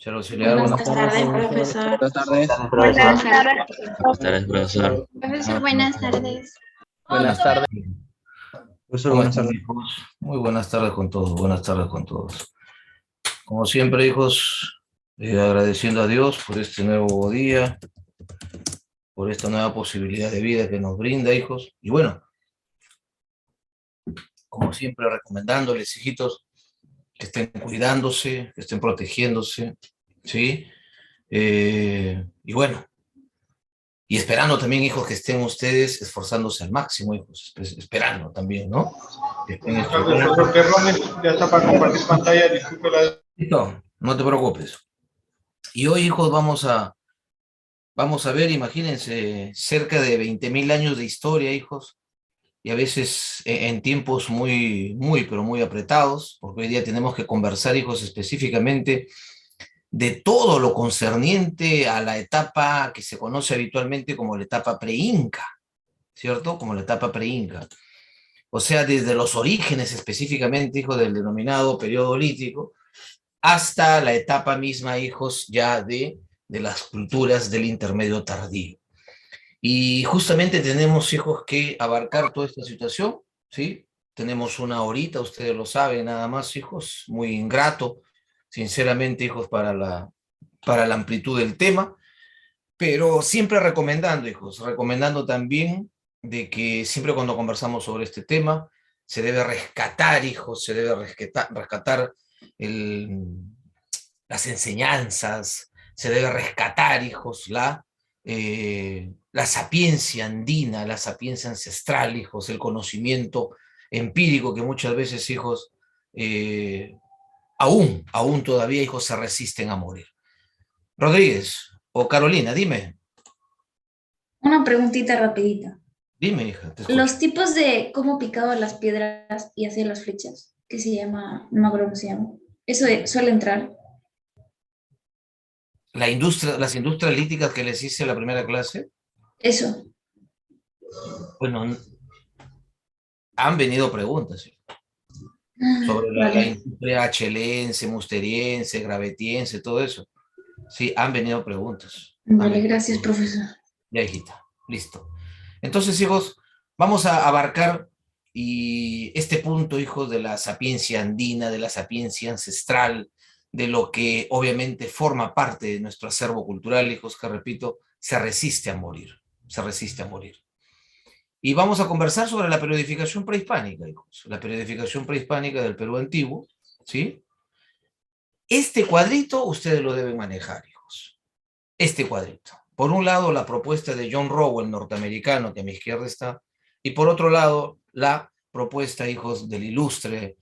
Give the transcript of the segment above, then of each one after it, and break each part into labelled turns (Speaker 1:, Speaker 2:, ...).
Speaker 1: Señor auxiliar,
Speaker 2: Buenas
Speaker 1: buenas
Speaker 2: tardes, profesor.
Speaker 3: Buenas tardes.
Speaker 2: Buenas tardes.
Speaker 4: Buenas tardes, profesor.
Speaker 2: Profesor, buenas tardes.
Speaker 3: Buenas tardes.
Speaker 5: Profesor,
Speaker 1: ¿Cómo
Speaker 5: buenas
Speaker 1: están,
Speaker 5: tardes.
Speaker 1: hijos? Muy buenas tardes con todos, buenas tardes con todos. Como siempre, hijos, agradeciendo a Dios por este nuevo día, por esta nueva posibilidad de vida que nos brinda, hijos. Y bueno, como siempre, recomendándoles, hijitos, que estén cuidándose, que estén protegiéndose, ¿sí? Y bueno, y esperando también, hijos, que estén ustedes esforzándose al máximo, hijos, esperando también, ¿no? Que estén estudiando.
Speaker 6: Profesor Terrones, ya está para compartir pantalla, disculpe la...
Speaker 1: No, no te preocupes. Y hoy, hijos, vamos a ver, imagínense, cerca de 20.000 años de historia, hijos, y a veces en tiempos pero muy apretados, porque hoy día tenemos que conversar, hijos, específicamente de todo lo concerniente a la etapa que se conoce habitualmente como la etapa pre-inca, ¿cierto? Como la etapa pre-inca. O sea, desde los orígenes específicamente, hijos, del denominado periodo lítico, hasta la etapa misma, hijos, ya de las culturas del intermedio tardío. Y justamente tenemos, hijos, que abarcar toda esta situación, ¿sí? Tenemos una horita, ustedes lo saben, nada más, hijos, muy ingrato, sinceramente, hijos, para la amplitud del tema, pero siempre recomendando, hijos, recomendando también de que siempre cuando conversamos sobre este tema, se debe rescatar, hijos, se debe rescatar las enseñanzas, se debe rescatar, hijos, la sapiencia andina, la sapiencia ancestral, hijos, el conocimiento empírico que muchas veces, hijos, aún todavía, hijos, se resisten a morir. Rodríguez o Carolina, dime.
Speaker 2: Una preguntita rapidita.
Speaker 1: Dime, hija, te escucho.
Speaker 2: Los tipos de cómo picaban las piedras y hacían las flechas, que se llama, no me acuerdo cómo se llama. ¿Eso suele entrar?
Speaker 1: Las industrias líticas que les hice en la primera clase,
Speaker 2: Eso.
Speaker 1: bueno, han venido preguntas, ¿sí? Sobre la
Speaker 2: Vale.
Speaker 1: industria chelense, musteriense, gravetiense, todo eso. Sí, han venido preguntas.
Speaker 2: Vale, gracias, profesor.
Speaker 1: Ya, hijita, listo. Entonces, hijos, vamos a abarcar este punto, hijos, de la sapiencia andina, de la sapiencia ancestral, de lo que obviamente forma parte de nuestro acervo cultural, hijos, que repito, se resiste a morir, se resiste a morir. Y vamos a conversar sobre la periodificación prehispánica, hijos, la periodificación prehispánica del Perú antiguo, ¿sí? Este cuadrito ustedes lo deben manejar, hijos. Este cuadrito. Por un lado, la propuesta de John Rowell, norteamericano, que a mi izquierda está, y por otro lado, la propuesta, hijos, del ilustre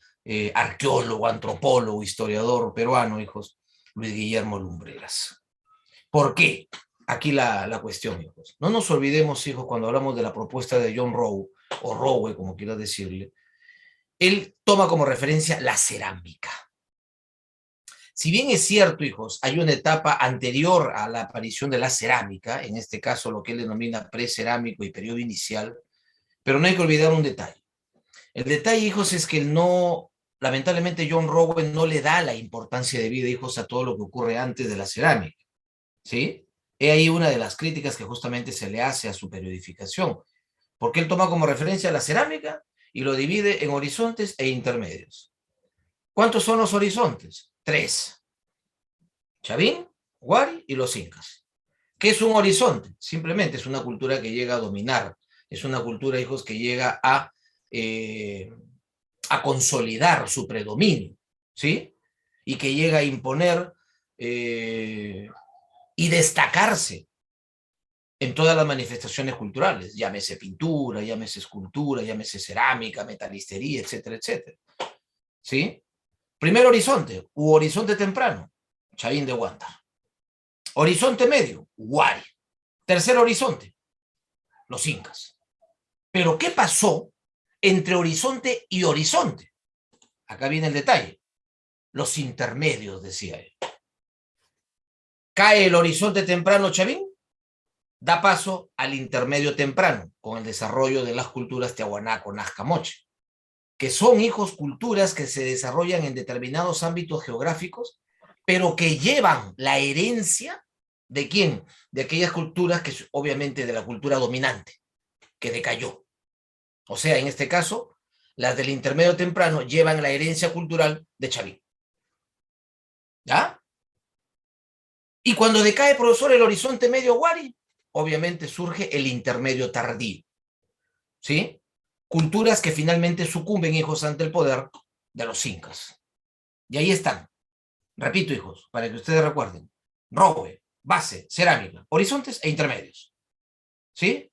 Speaker 1: arqueólogo, antropólogo, historiador peruano, hijos, Luis Guillermo Lumbreras. ¿Por qué? Aquí la cuestión, hijos. No nos olvidemos, hijos, cuando hablamos de la propuesta de John Rowell, o Rowell, como quieras decirle, él toma como referencia la cerámica. Si bien es cierto, hijos, hay una etapa anterior a la aparición de la cerámica, en este caso lo que él denomina precerámico y periodo inicial, pero no hay que olvidar un detalle. El detalle, hijos, es que lamentablemente John Rowell no le da la importancia de vida, hijos, a todo lo que ocurre antes de la cerámica, ¿sí? He ahí una de las críticas que justamente se le hace a su periodificación, porque él toma como referencia la cerámica y lo divide en horizontes e intermedios. ¿Cuántos son los horizontes? 3. Chavín, Huari y los incas. ¿Qué es un horizonte? Simplemente es una cultura que llega a dominar, es una cultura, hijos, que llega a consolidar su predominio, ¿sí? Y que llega a imponer y destacarse en todas las manifestaciones culturales, llámese pintura, llámese escultura, llámese cerámica, metalistería, etcétera, etcétera, ¿sí? Primer horizonte, u horizonte temprano, Chavín de Huántar. Horizonte medio, Huari. Tercer horizonte, los incas. Pero ¿qué pasó entre horizonte y horizonte? Acá viene el detalle. Los intermedios, decía él. Cae el horizonte temprano Chavín, da paso al intermedio temprano, con el desarrollo de las culturas Tiahuanaco, Nazca, Moche, que son, hijos, culturas que se desarrollan en determinados ámbitos geográficos pero que llevan la herencia ¿de quién? De aquellas culturas que obviamente de la cultura dominante, que decayó. O sea, en este caso, las del intermedio temprano llevan la herencia cultural de Chavín. ¿Ya? Y cuando decae, profesor, el horizonte medio Wari, obviamente surge el intermedio tardío. ¿Sí? Culturas que finalmente sucumben, hijos, ante el poder de los incas. Y ahí están. Repito, hijos, para que ustedes recuerden. Roble, base, cerámica, horizontes e intermedios. ¿Sí?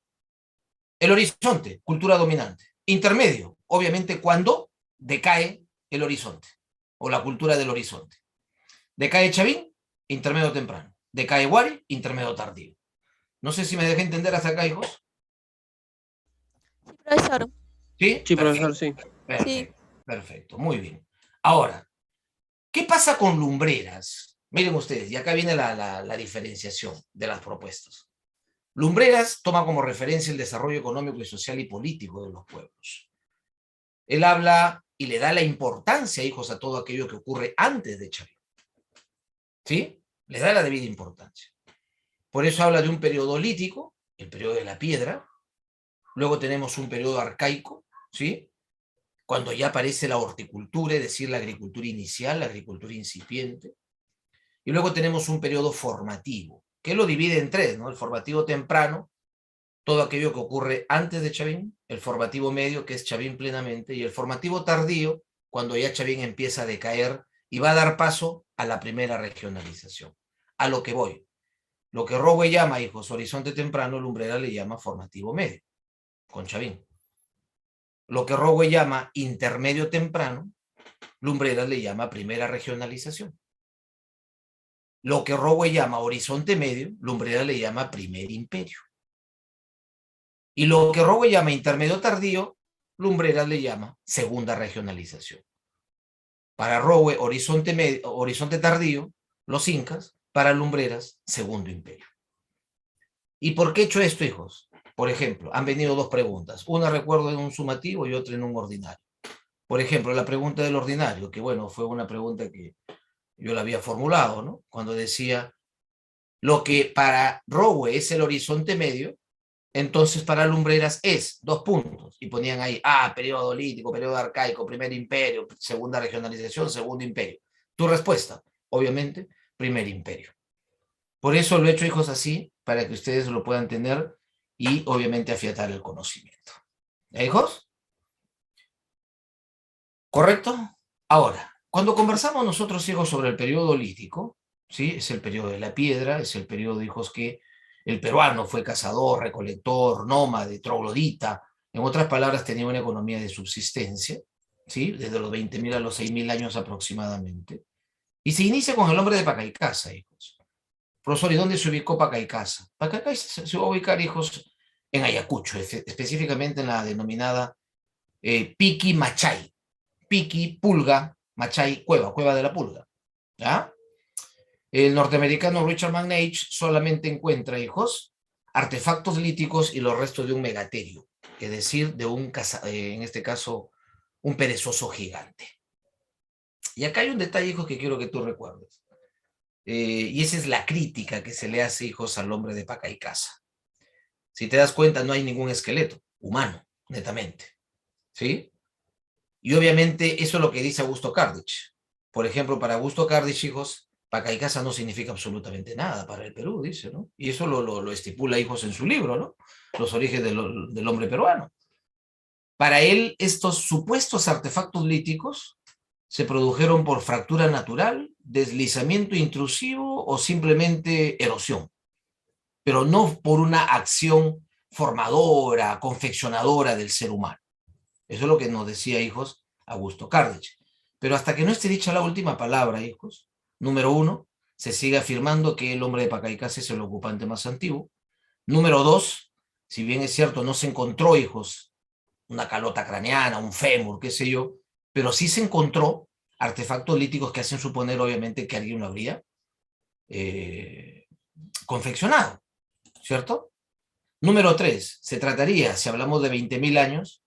Speaker 1: El horizonte, cultura dominante. Intermedio, obviamente, cuando decae el horizonte o la cultura del horizonte. Decae Chavín, intermedio temprano. Decae Wari, intermedio tardío. No sé si me dejé entender hasta acá, hijos.
Speaker 3: Sí, profesor.
Speaker 1: ¿Sí?
Speaker 4: Sí,
Speaker 1: Perfecto.
Speaker 4: profesor, sí.
Speaker 1: Perfecto,
Speaker 3: Sí.
Speaker 1: perfecto, muy bien. Ahora, ¿qué pasa con lumbreras? Miren ustedes, y acá viene la diferenciación de las propuestas. Lumbreras toma como referencia el desarrollo económico y social y político de los pueblos. Él habla y le da la importancia, hijos, a todo aquello que ocurre antes de Chavín. ¿Sí? Le da la debida importancia. Por eso habla de un periodo lítico, el periodo de la piedra. Luego tenemos un periodo arcaico, ¿sí? Cuando ya aparece la horticultura, es decir, la agricultura inicial, la agricultura incipiente. Y luego tenemos un periodo formativo, que lo divide en tres, ¿no? El formativo temprano, todo aquello que ocurre antes de Chavín, el formativo medio, que es Chavín plenamente, y el formativo tardío, cuando ya Chavín empieza a decaer y va a dar paso a la primera regionalización. A lo que voy. Lo que Rowe llama, hijos, horizonte temprano, Lumbrera le llama formativo medio, con Chavín. Lo que Rowe llama intermedio temprano, Lumbreras le llama primera regionalización. Lo que Rowe llama horizonte medio, Lumbreras le llama primer imperio. Y lo que Rowe llama intermedio tardío, Lumbreras le llama segunda regionalización. Para Rowe, horizonte tardío, los incas; para Lumbreras, segundo imperio. ¿Y por qué he hecho esto, hijos? Por ejemplo, han venido dos preguntas. Una recuerdo en un sumativo y otra en un ordinario. Por ejemplo, la pregunta del ordinario, que bueno, fue una pregunta que yo la había formulado, ¿no? Cuando decía, lo que para Rowe es el horizonte medio, entonces para Lumbreras es, dos puntos, y ponían ahí, periodo lítico, periodo arcaico, primer imperio, segunda regionalización, segundo imperio. Tu respuesta, obviamente, primer imperio. Por eso lo he hecho, hijos, así, para que ustedes lo puedan tener y obviamente afiatar el conocimiento. ¿Ya, hijos? ¿Correcto? Ahora, cuando conversamos nosotros, hijos, sobre el periodo lítico, ¿sí? Es el periodo de la piedra, es el periodo, hijos, que el peruano fue cazador, recolector, nómade, troglodita. En otras palabras, tenía una economía de subsistencia, ¿sí? Desde los 20.000 a los 6.000 años aproximadamente. Y se inicia con el hombre de Pacaicasa, hijos. Profesor, ¿y dónde se ubicó Pacaicasa? Pacaicasa se va a ubicar, hijos, en Ayacucho, específicamente en la denominada Piqui Machay. Piqui, pulga, Machay, cueva de la pulga. ¿Ya? El norteamericano Richard McNeish solamente encuentra, hijos, artefactos líticos y los restos de un megaterio, es decir, de un, en este caso, un perezoso gigante. Y acá hay un detalle, hijos, que quiero que tú recuerdes. Y esa es la crítica que se le hace, hijos, al hombre de Pacaicasa. Si te das cuenta, no hay ningún esqueleto humano, netamente. ¿Sí? Y obviamente eso es lo que dice Augusto Cardich. Por ejemplo, para Augusto Cardich, hijos, Pacaicasa no significa absolutamente nada para el Perú, dice, ¿no? Y eso lo estipula, hijos, en su libro, ¿no? Los orígenes del hombre peruano. Para él, estos supuestos artefactos líticos se produjeron por fractura natural, deslizamiento intrusivo o simplemente erosión, pero no por una acción formadora, confeccionadora del ser humano. Eso es lo que nos decía, hijos, Augusto Cardich. Pero hasta que no esté dicha la última palabra, hijos, número uno, se sigue afirmando que el hombre de Pacaicasa es el ocupante más antiguo. Número dos, si bien es cierto, no se encontró, hijos, una calota craneana, un fémur, qué sé yo, pero sí se encontró artefactos líticos que hacen suponer, obviamente, que alguien lo habría confeccionado, ¿cierto? Número tres, se trataría, si hablamos de 20.000 años,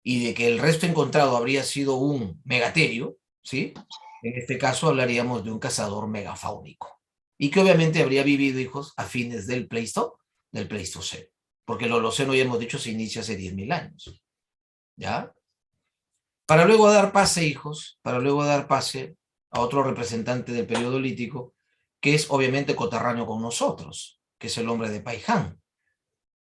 Speaker 1: y de que el resto encontrado habría sido un megaterio, ¿sí? En este caso hablaríamos de un cazador megafáunico. Y que obviamente habría vivido, hijos, a fines del Pleistoceno. Porque el Holoceno, ya hemos dicho, se inicia hace 10.000 años. ¿Ya? Para luego dar pase, hijos, para luego dar pase a otro representante del periodo lítico, que es obviamente coterráneo con nosotros, que es el hombre de Paiján,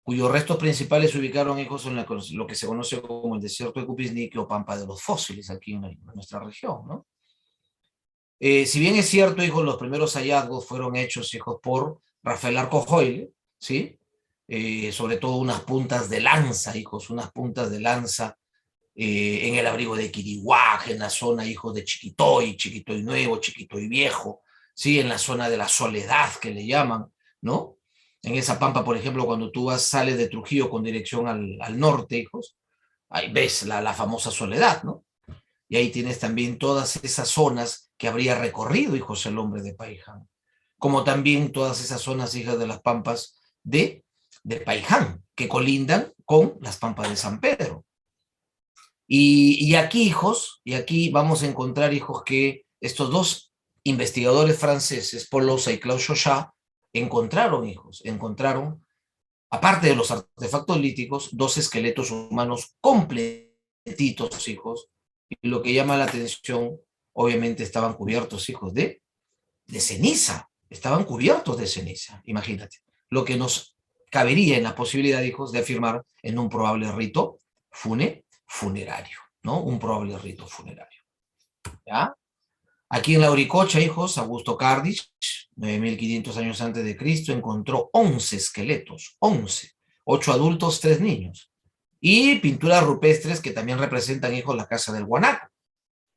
Speaker 1: cuyos restos principales se ubicaron, hijos, en lo que se conoce como el desierto de Cupiznique o Pampa de los Fósiles, aquí en nuestra región, ¿no? Si bien es cierto, hijos, los primeros hallazgos fueron hechos, hijos, por Rafael Arcojoyle, ¿sí? Sobre todo unas puntas de lanza, hijos, unas puntas de lanza en el abrigo de Quiriguaj, en la zona, hijos, de Chiquitoy, Chiquitoy Nuevo, Chiquitoy Viejo, ¿sí? En la zona de la Soledad, que le llaman, ¿no? En esa pampa, por ejemplo, cuando tú sales de Trujillo con dirección al norte, hijos, ahí ves la famosa Soledad, ¿no? Y ahí tienes también todas esas zonas que habría recorrido, hijos, el hombre de Paiján, como también todas esas zonas, hijas, de las pampas de Paiján, que colindan con las pampas de San Pedro. Y aquí, hijos, y aquí vamos a encontrar, hijos, que estos dos investigadores franceses, Paul Loza y Claude Chauchat, encontraron, aparte de los artefactos líticos, dos esqueletos humanos completitos, hijos, y lo que llama la atención, obviamente estaban cubiertos, hijos, de ceniza, estaban cubiertos de ceniza, imagínate, lo que nos cabería en la posibilidad, hijos, de afirmar en un probable rito funerario, ¿no? Un probable rito funerario, ¿ya? Aquí en la Auricocha, hijos, Augusto Cardich, 9.500 años antes de Cristo, encontró 11 esqueletos, 11, 8 adultos, 3 niños, y pinturas rupestres que también representan, hijos, la casa del guanaco.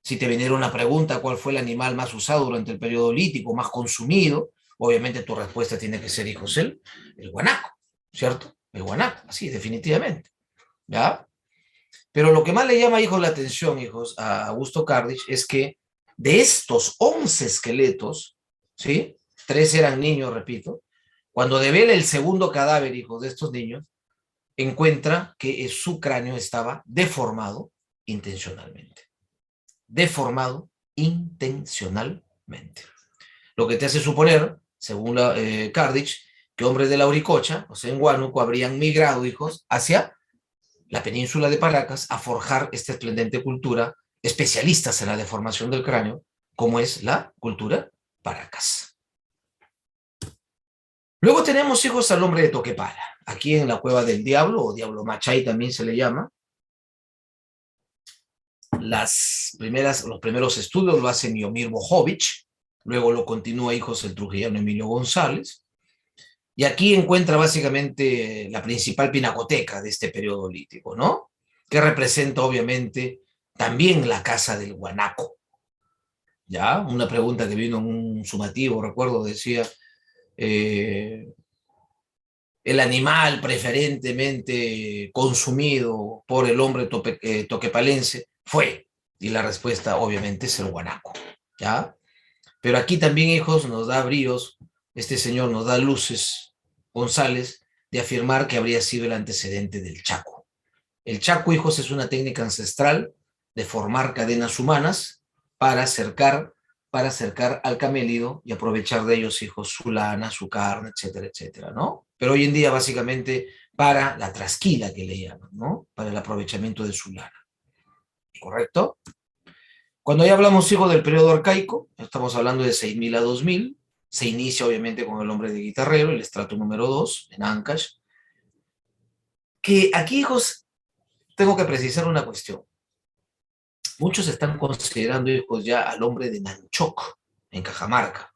Speaker 1: Si te viniera una pregunta, ¿cuál fue el animal más usado durante el periodo lítico, más consumido? Obviamente tu respuesta tiene que ser, hijos, el guanaco, ¿cierto? El guanaco, así, definitivamente, ¿ya? Pero lo que más le llama, hijos, la atención, hijos, a Augusto Cardich es que de estos 11 esqueletos, ¿sí? 3 eran niños, repito. Cuando devela el segundo cadáver, hijos, de estos niños, encuentra que su cráneo estaba deformado intencionalmente. Deformado intencionalmente. Lo que te hace suponer, según Cardich, que hombres de la Auricocha, o sea, en Huánuco, habrían migrado, hijos, hacia la península de Paracas a forjar esta esplendente cultura, especialistas en la deformación del cráneo, como es la cultura Paracas. Luego tenemos, hijos, al hombre de Toquepala, aquí en la Cueva del Diablo, o Diablo Machay también se le llama. Los primeros estudios lo hace Miomir Bojovic, luego lo continúa, hijos, el trujillano Emilio González, y aquí encuentra básicamente la principal pinacoteca de este periodo lítico, ¿no? Que representa obviamente también la casa del guanaco. ¿Ya? Una pregunta que vino en un sumativo, recuerdo, decía, el animal preferentemente consumido por el hombre toquepalense fue, y la respuesta obviamente es el guanaco, ¿ya? Pero aquí también, hijos, nos da bríos, este señor nos da luces, González, de afirmar que habría sido el antecedente del Chaco. El Chaco, hijos, es una técnica ancestral de formar cadenas humanas para acercar al camélido y aprovechar de ellos, hijos, su lana, su carne, etcétera, etcétera, ¿no? Pero hoy en día, básicamente, para la trasquila, que le llaman, ¿no? Para el aprovechamiento de su lana. ¿Correcto? Cuando ya hablamos, hijos, del periodo arcaico, estamos hablando de 6.000 a 2.000, se inicia obviamente con el hombre de Guitarrero, el estrato número 2, en Ancash, que aquí, hijos, tengo que precisar una cuestión. Muchos están considerando, hijos, ya al hombre de Nanchoc, en Cajamarca,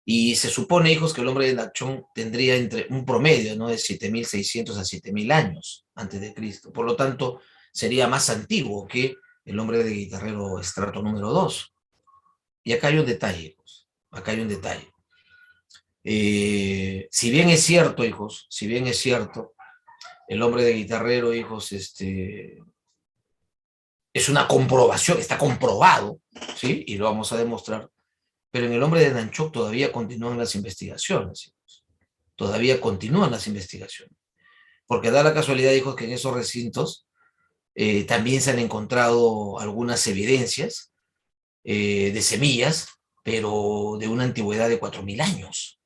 Speaker 1: y se supone, hijos, que el hombre de Nanchoc tendría entre un promedio, ¿no?, de 7.600 a 7.000 años antes de Cristo, por lo tanto, sería más antiguo que el hombre de Guitarrero estrato número 2. Y acá hay un detalle, hijos, acá hay un detalle. Si bien es cierto, hijos, si bien es cierto, el hombre de Guitarrero, hijos, es una comprobación, está comprobado, ¿sí? Y lo vamos a demostrar, pero en el hombre de Nanchoc todavía continúan las investigaciones, hijos. Todavía continúan las investigaciones. Porque da la casualidad, hijos, que en esos recintos también se han encontrado algunas evidencias de semillas, pero de una antigüedad de 4000 años.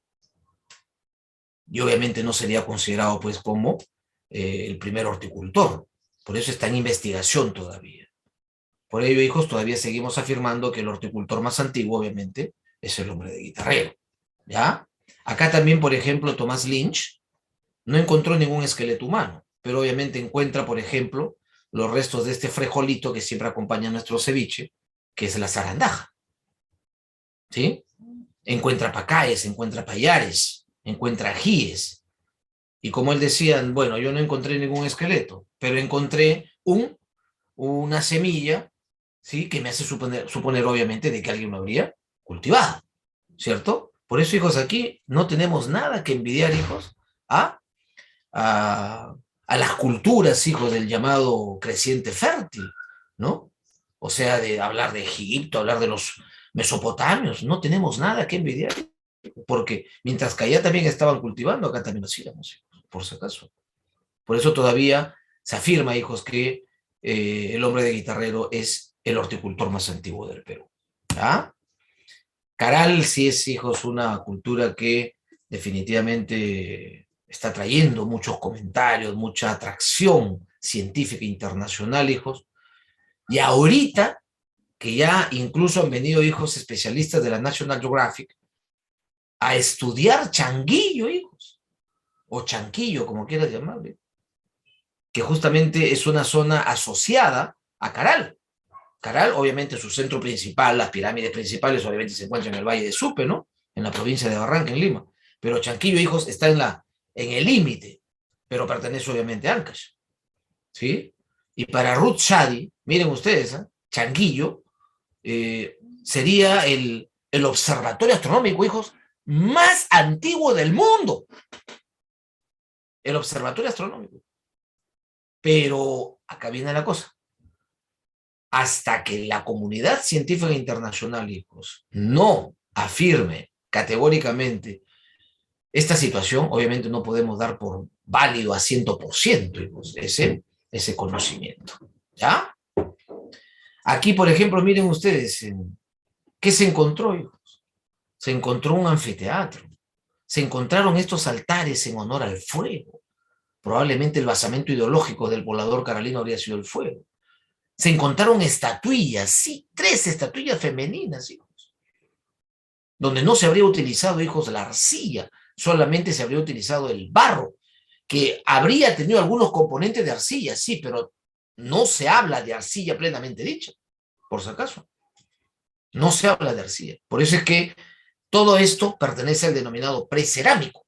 Speaker 1: Y obviamente no sería considerado pues como el primer horticultor. Por eso está en investigación todavía. Por ello, hijos, todavía seguimos afirmando que el horticultor más antiguo, obviamente, es el hombre de Guitarrero. ¿Ya? Acá también, por ejemplo, Thomas Lynch no encontró ningún esqueleto humano, pero obviamente encuentra, por ejemplo, los restos de este frijolito que siempre acompaña a nuestro ceviche, que es la zarandaja. ¿Sí? Encuentra pacaes, encuentra payares, encuentra ajíes. Y como él decía, bueno, yo no encontré ningún esqueleto, pero encontré una semilla, ¿sí? Que me hace suponer obviamente de que alguien lo habría cultivado, ¿cierto? Por eso, hijos, aquí no tenemos nada que envidiar, hijos, a, a las culturas, hijos, del llamado creciente fértil, ¿no? O sea, de hablar de Egipto, hablar de los mesopotamios, no tenemos nada que envidiar, porque mientras que allá también estaban cultivando, acá también lo hacíamos, por si acaso. Por eso todavía se afirma, hijos, que el hombre de Guitarrero es el horticultor más antiguo del Perú. ¿Ah? Caral sí es, hijos, una cultura que definitivamente está trayendo muchos comentarios, mucha atracción científica internacional, hijos. Y ahorita, que ya incluso han venido, hijos, especialistas de la National Geographic a estudiar changuillo, hijos, o chanquillo, como quieras llamarle, que justamente es una zona asociada a Caral. Caral, obviamente, su centro principal, las pirámides principales, obviamente se encuentran en el Valle de Supe, ¿no? En la provincia de Barranca, en Lima. Pero Chanquillo, hijos, está en el límite, pero pertenece obviamente a Ancash, ¿sí? Y para Ruth Shadi, miren ustedes, ¿eh? Chanquillo sería el observatorio astronómico, hijos, más antiguo del mundo. El observatorio astronómico. Pero acá viene la cosa. Hasta que la comunidad científica internacional, hijos, no afirme categóricamente esta situación, obviamente no podemos dar por válido a 100%, hijos, ese conocimiento. ¿Ya? Aquí, por ejemplo, miren ustedes, ¿qué se encontró, hijos? Se encontró un anfiteatro. Se encontraron estos altares en honor al fuego. Probablemente el basamento ideológico del volador carolino habría sido el fuego. Se encontraron estatuillas, sí, 3 estatuillas femeninas, hijos, donde no se habría utilizado, hijos, la arcilla, solamente se habría utilizado el barro, que habría tenido algunos componentes de arcilla, sí, pero no se habla de arcilla plenamente dicha, por si acaso. No se habla de arcilla. Por eso es que todo esto pertenece al denominado precerámico.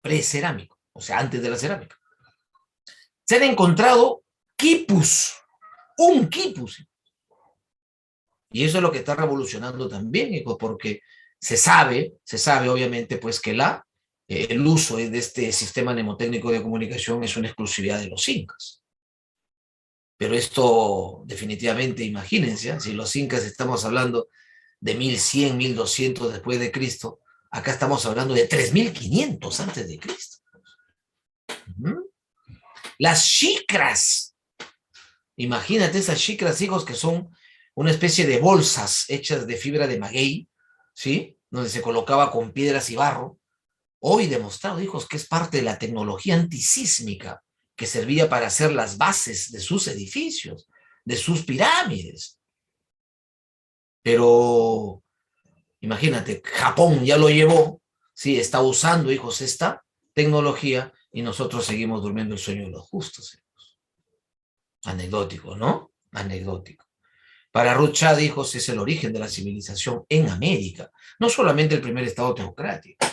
Speaker 1: Precerámico, o sea, antes de la cerámica. Se han encontrado quipus, un quipus. Y eso es lo que está revolucionando también, hijo, porque se sabe obviamente, pues que el uso de este sistema mnemotécnico de comunicación es una exclusividad de los incas. Pero esto, definitivamente, imagínense, si los incas estamos hablando de 1100, 1200 después de Cristo, acá estamos hablando de 3500 antes de Cristo. Las xicras, imagínate esas xicras, hijos, que son una especie de bolsas hechas de fibra de maguey, ¿sí? Donde se colocaba con piedras y barro. Hoy demostrado, hijos, que es parte de la tecnología antisísmica que servía para hacer las bases de sus edificios, de sus pirámides. Pero, imagínate, Japón ya lo llevó, ¿sí? Está usando, hijos, esta tecnología y nosotros seguimos durmiendo el sueño de los justos, hijos. Anecdótico, ¿no? Anecdótico. Para Ruth Shah, hijos, es el origen de la civilización en América. No solamente el primer estado teocrático,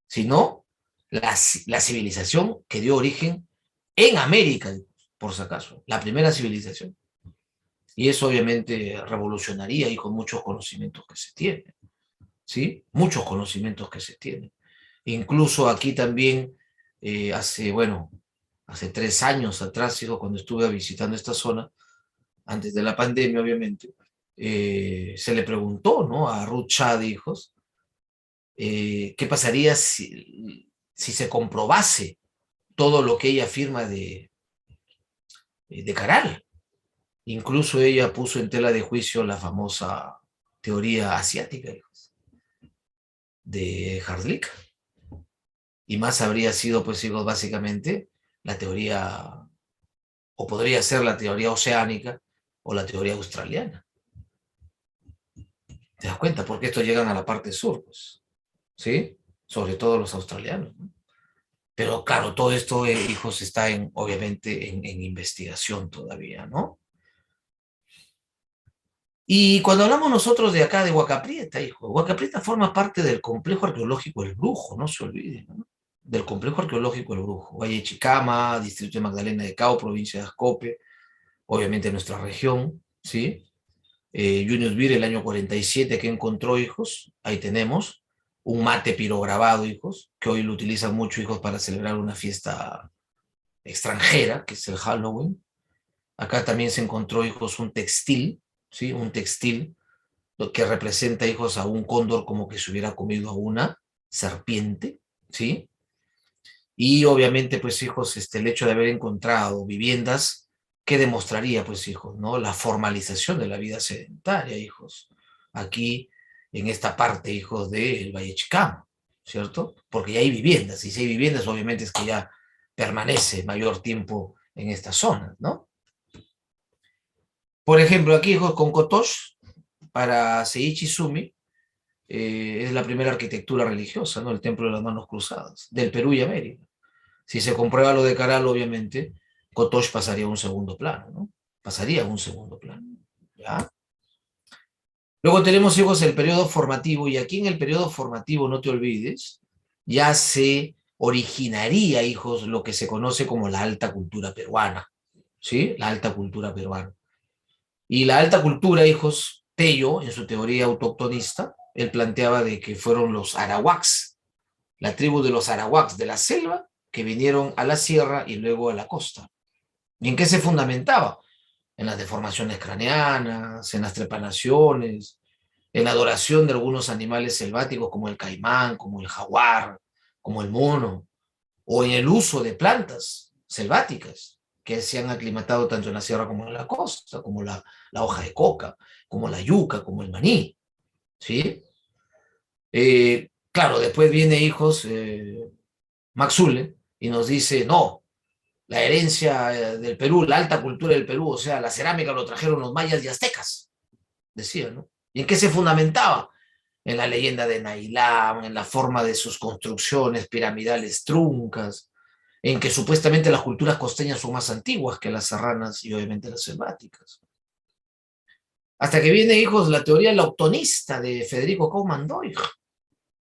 Speaker 1: sino la civilización que dio origen en América, por si acaso, la primera civilización. Y eso obviamente revolucionaría, hijo, muchos conocimientos que se tienen, ¿sí? Muchos conocimientos que se tienen. Incluso aquí también, hace 3 años atrás, hijo, cuando estuve visitando esta zona, antes de la pandemia, obviamente, se le preguntó, ¿no? A Ruth Shah, hijos, ¿qué pasaría si se comprobase todo lo que ella afirma de Caral? Incluso ella puso en tela de juicio la famosa teoría asiática, hijos, de Hardlick. Y más habría sido, pues, hijos, básicamente la teoría, o podría ser la teoría oceánica o la teoría australiana. ¿Te das cuenta? Porque estos llegan a la parte sur, pues, ¿sí? Sobre todo los australianos, ¿no? Pero claro, todo esto, hijos, está obviamente en investigación todavía, ¿no? Y cuando hablamos nosotros de acá de Huaca Prieta, hijo, Huaca Prieta forma parte del complejo arqueológico El Brujo, no se olviden, ¿no? Del complejo arqueológico El Brujo. Valle de Chicama, distrito de Magdalena de Cao, provincia de Ascope, obviamente nuestra región, ¿sí? Junius Beer, el año 47, que encontró, hijos, ahí tenemos, un mate pirograbado, hijos, que hoy lo utilizan mucho, hijos, para celebrar una fiesta extranjera, que es el Halloween. Acá también se encontró, hijos, un textil, ¿sí? Un textil, lo que representa, hijos, a un cóndor como que se hubiera comido a una serpiente, ¿sí? Y obviamente, pues, hijos, el hecho de haber encontrado viviendas que demostraría, pues, hijos, ¿no? La formalización de la vida sedentaria, hijos. Aquí, en esta parte, hijos, del Valle Chicama, ¿cierto? Porque ya hay viviendas, y si hay viviendas, obviamente es que ya permanece mayor tiempo en esta zona, ¿no? Por ejemplo, aquí, hijos, con Kotosh, para Seiichi Sumi, es la primera arquitectura religiosa, ¿no? El Templo de las Manos Cruzadas, del Perú y América. Si se comprueba lo de Caral, obviamente, Kotosh pasaría a un segundo plano, ¿no? Pasaría a un segundo plano, ¿ya? Luego tenemos, hijos, el periodo formativo, y aquí en el periodo formativo, no te olvides, ya se originaría, hijos, lo que se conoce como la alta cultura peruana, ¿sí? La alta cultura peruana. Y la alta cultura, hijos, Tello, en su teoría autoctonista, él planteaba de que fueron los arawaks, la tribu de los arawaks de la selva, que vinieron a la sierra y luego a la costa. ¿Y en qué se fundamentaba? En las deformaciones craneanas, en las trepanaciones, en la adoración de algunos animales selváticos como el caimán, como el jaguar, como el mono, o en el uso de plantas selváticas que se han aclimatado tanto en la sierra como en la costa, como la hoja de coca, como la yuca, como el maní, ¿sí? Claro, después viene, hijos, Maxule, y nos dice, no, la herencia del Perú, la alta cultura del Perú, o sea, la cerámica lo trajeron los mayas y aztecas, decía, ¿no? ¿Y en qué se fundamentaba? En la leyenda de Nailán, en la forma de sus construcciones piramidales truncas, en que supuestamente las culturas costeñas son más antiguas que las serranas y obviamente las selváticas. Hasta que viene, hijos, la teoría lauctonista de Federico Kaumann Doig.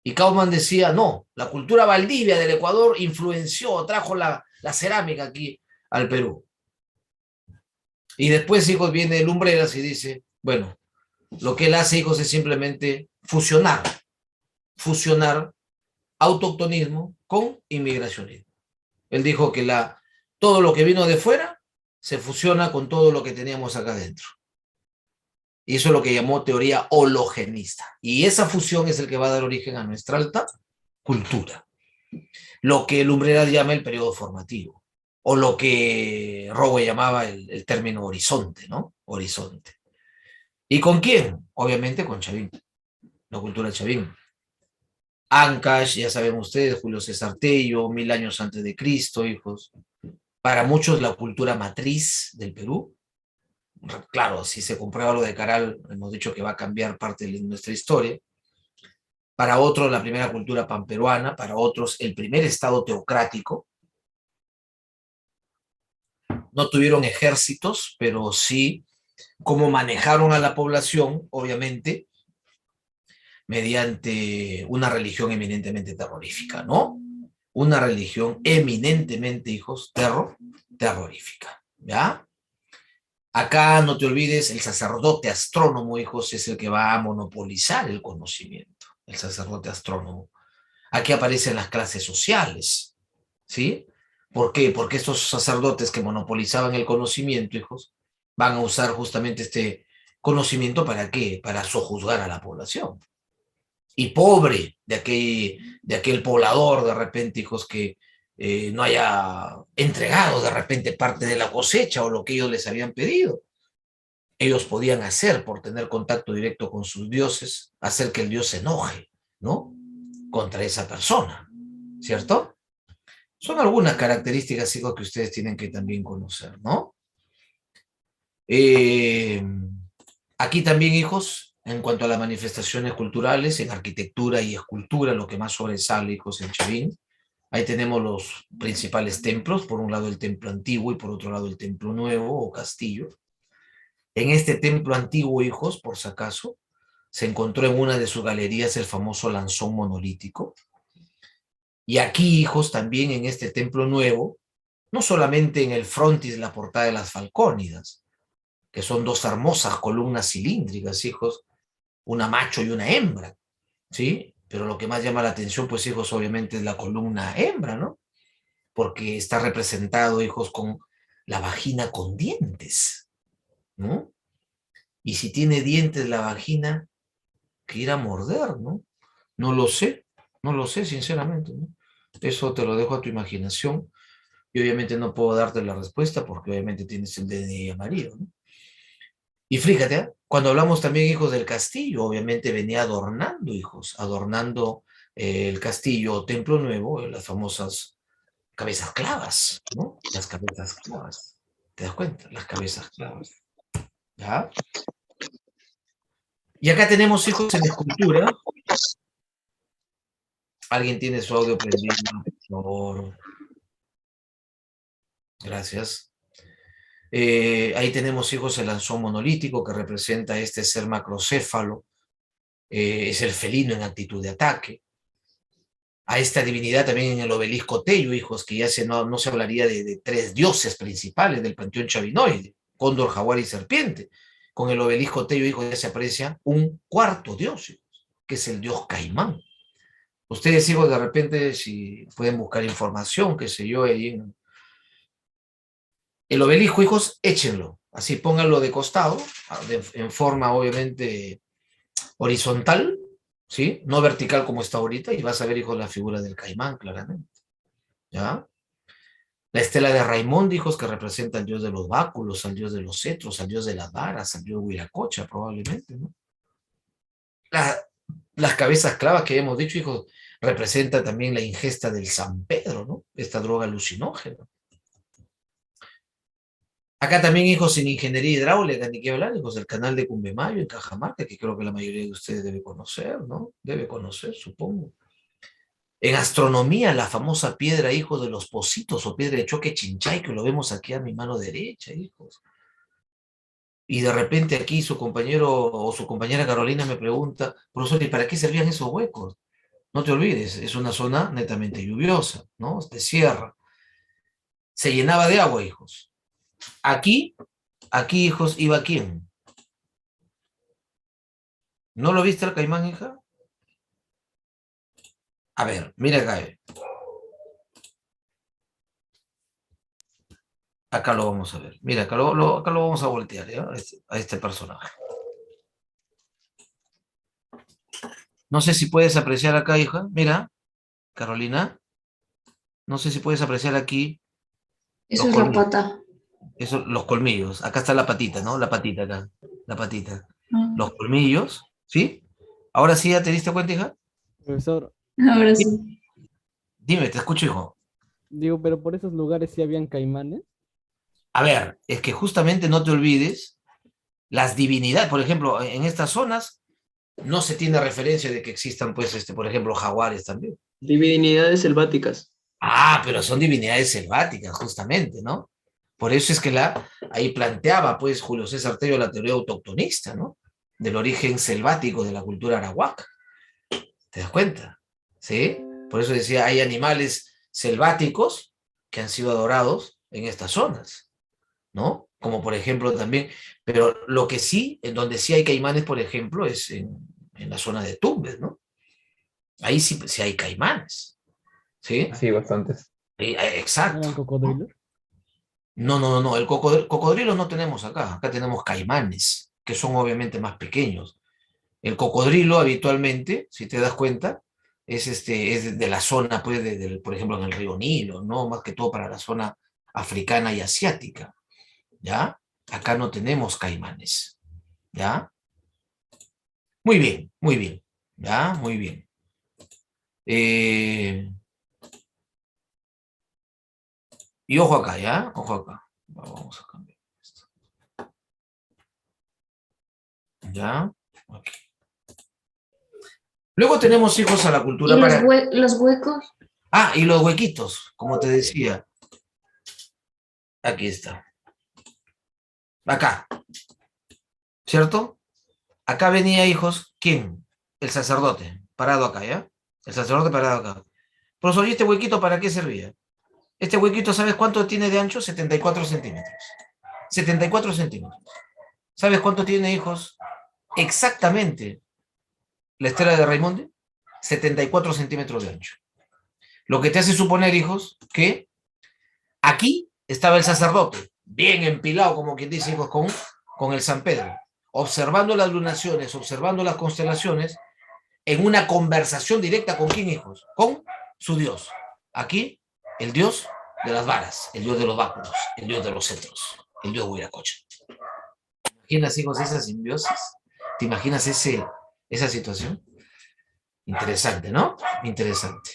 Speaker 1: Y Kaumann decía, no, la cultura valdivia del Ecuador influenció, trajo la cerámica aquí al Perú. Y después, hijos, viene Lumbreras y dice, bueno, lo que él hace, hijos, es simplemente fusionar autoctonismo con inmigracionismo. Él dijo que todo lo que vino de fuera se fusiona con todo lo que teníamos acá adentro. Y eso es lo que llamó teoría hologenista. Y esa fusión es el que va a dar origen a nuestra alta cultura. Lo que Lumbreras llama el periodo formativo. O lo que Rowe llamaba el término horizonte, ¿no? Horizonte. ¿Y con quién? Obviamente con Chavín. La cultura de Chavín. Ancash, ya saben ustedes, Julio César Tello, 1000 años antes de Cristo, hijos. Para muchos la cultura matriz del Perú. Claro, si se comprueba lo de Caral, hemos dicho que va a cambiar parte de nuestra historia. Para otros la primera cultura panperuana, para otros el primer estado teocrático. No tuvieron ejércitos, pero sí cómo manejaron a la población, obviamente, mediante una religión eminentemente terrorífica, ¿no? Una religión eminentemente, hijos, terrorífica, ¿ya? Acá, no te olvides, el sacerdote astrónomo, hijos, es el que va a monopolizar el conocimiento, el sacerdote astrónomo. Aquí aparecen las clases sociales, ¿sí? ¿Por qué? Porque estos sacerdotes que monopolizaban el conocimiento, hijos, van a usar justamente este conocimiento ¿para qué? Para sojuzgar a la población. Y pobre de aquel poblador, de repente, hijos, que no haya entregado de repente parte de la cosecha o lo que ellos les habían pedido. ellos podían hacer por tener contacto directo con sus dioses, hacer que el dios se enoje, ¿no? Contra esa persona, ¿cierto? Son algunas características, hijos, que ustedes tienen que también conocer, ¿no? Aquí también, hijos, en cuanto a las manifestaciones culturales, en arquitectura y escultura, lo que más sobresale, hijos, en Chavín, ahí tenemos los principales templos, por un lado el templo antiguo y por otro lado el templo nuevo o castillo. En este templo antiguo, hijos, por si acaso, se encontró en una de sus galerías el famoso lanzón monolítico. Y aquí, hijos, también en este templo nuevo, no solamente en el frontis, la portada de las Falcónidas, que son dos hermosas columnas cilíndricas, hijos, una macho y una hembra, ¿sí? Pero lo que más llama la atención, pues, hijos, obviamente es la columna hembra, ¿no? Porque está representado, hijos, con la vagina con dientes, ¿no? Y si tiene dientes la vagina, que ir a morder, ¿no? No lo sé, no lo sé, sinceramente, ¿no? Eso te lo dejo a tu imaginación. Y obviamente no puedo darte la respuesta porque obviamente tienes el DNI amarillo, ¿no? Y fíjate, ¿eh? Cuando hablamos también, hijos, del castillo, obviamente venía adornando, hijos, adornando el castillo o templo nuevo, las famosas cabezas clavas, ¿no? Las cabezas clavas. ¿Te das cuenta? Las cabezas clavas. ¿Ya? Y acá tenemos, hijos, en escultura. ¿Alguien tiene su audio prendido, por favor? Gracias. Ahí tenemos, hijos, el lanzón monolítico que representa este ser macrocéfalo. Es el felino en actitud de ataque. A esta divinidad también en el obelisco Tello, hijos, que ya no se hablaría de tres dioses principales del panteón chavinoide, cóndor, jaguar y serpiente. Con el obelisco Tello, hijos, ya se aprecia un cuarto dios, hijos, que es el dios Caimán. Ustedes, hijos, de repente, si pueden buscar información, qué sé yo, ahí en el obelisco, hijos, échenlo. Así, pónganlo de costado, en forma, obviamente, horizontal, ¿sí? No vertical como está ahorita, y vas a ver, hijos, la figura del Caimán, claramente. ¿Ya? La estela de Raimond, hijos, que representa al dios de los báculos, al dios de los cetros, al dios de las varas, al dios de Huiracocha, probablemente, ¿no? Las cabezas clavas que hemos dicho, hijos, representa también la ingesta del San Pedro, ¿no? Esta droga alucinógena. Acá también, hijos, en ingeniería hidráulica, ni qué hablar, hijos, el canal de Cumbemayo en Cajamarca, que creo que la mayoría de ustedes debe conocer, ¿no? Debe conocer, supongo. En astronomía, la famosa piedra, hijos, de los Pocitos o piedra de choque Chinchay, que lo vemos aquí a mi mano derecha, hijos. Y de repente aquí su compañero o su compañera Carolina me pregunta, profesor, ¿y para qué servían esos huecos? No te olvides, es una zona netamente lluviosa, ¿no? De sierra. Se llenaba de agua, hijos. Aquí, hijos, iba ¿quién? ¿No lo viste al Caimán, hija? A ver, mira acá. Acá lo vamos a ver. Mira, acá lo vamos a voltear, ¿ya? A este personaje. No sé si puedes apreciar acá, hija. Mira, Carolina. No sé si puedes apreciar aquí
Speaker 2: Eso
Speaker 1: los
Speaker 2: es la
Speaker 1: colmillos.
Speaker 2: pata.
Speaker 1: Eso, los colmillos. Acá está la patita, ¿no? La patita acá. La patita.
Speaker 2: Ah,
Speaker 1: Los colmillos, ¿sí? Ahora sí ya te diste cuenta, hija.
Speaker 4: Profesor,
Speaker 2: ahora sí.
Speaker 1: Dime, te escucho, hijo.
Speaker 4: digo, pero por esos lugares sí habían caimanes.
Speaker 1: A ver, es que justamente no te olvides las divinidades. Por ejemplo, en estas zonas no se tiene referencia de que existan, pues, por ejemplo, jaguares también.
Speaker 5: Divinidades selváticas.
Speaker 1: Ah, pero son divinidades selváticas, justamente, ¿no? Por eso es que ahí planteaba, pues, Julio César Tello la teoría autoctonista, ¿no? Del origen selvático de la cultura arahuaca. ¿Te das cuenta? ¿Sí? Por eso decía, hay animales selváticos que han sido adorados en estas zonas, ¿no? Como por ejemplo también, pero lo que sí, en donde sí hay caimanes, por ejemplo, es en la zona de Tumbes, ¿no? Ahí sí, sí hay caimanes, ¿sí?
Speaker 5: Sí, bastantes.
Speaker 1: Exacto.
Speaker 4: ¿Eran cocodrilos?
Speaker 1: No, el cocodrilo no tenemos acá tenemos caimanes, que son obviamente más pequeños. El cocodrilo habitualmente, si te das cuenta, es de la zona, pues, por ejemplo, en el río Nilo, ¿no? Más que todo para la zona africana y asiática, ¿ya? Acá no tenemos caimanes. ¿Ya? Muy bien, muy bien. ¿Ya? Muy bien. Y ojo acá, ¿ya? Ojo acá. Vamos a cambiar esto. ¿Ya? Ok. Luego tenemos, hijos, a la cultura
Speaker 2: ¿Y
Speaker 1: para...
Speaker 2: los huecos?
Speaker 1: Ah, y los huequitos, como te decía. Aquí está. Acá. ¿Cierto? Acá venía, hijos, ¿quién? El sacerdote, parado acá, ¿ya? El sacerdote parado acá. Profesor, ¿y este huequito para qué servía? Este huequito, ¿sabes cuánto tiene de ancho? 74 centímetros. 74 centímetros. ¿Sabes cuánto tiene, hijos? Exactamente la estela de Raimondi. 74 centímetros de ancho. Lo que te hace suponer, hijos, que aquí estaba el sacerdote, bien empilado, como quien dice, hijos, con el San Pedro, observando las lunaciones, observando las constelaciones, en una conversación directa con quién, hijos, con su Dios. Aquí, el Dios de las varas, el Dios de los báculos, el Dios de los cetros, el Dios Huiracocha. ¿Te imaginas, hijos, esa simbiosis? ¿Te imaginas esa situación? Interesante, ¿no? Interesante.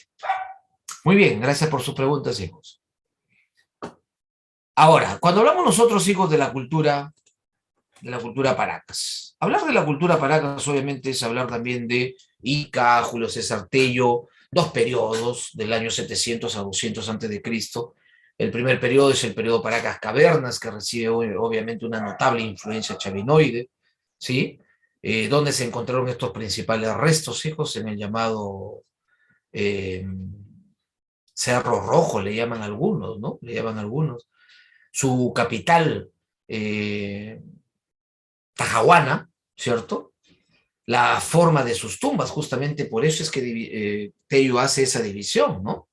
Speaker 1: Muy bien, gracias por sus preguntas, hijos. Ahora, cuando hablamos nosotros, hijos, de la cultura Paracas, hablar de la cultura Paracas obviamente es hablar también de Ica, Julio César Tello, dos periodos del año 700 a 200 antes de Cristo. El primer periodo es el periodo Paracas Cavernas, que recibe obviamente una notable influencia chavinoide, ¿sí? Donde se encontraron estos principales restos, hijos, en el llamado Cerro Rojo, le llaman algunos, ¿no? Le llaman algunos. Su capital, Tajahuana, ¿cierto? La forma de sus tumbas, justamente por eso es que Tello hace esa división, ¿no?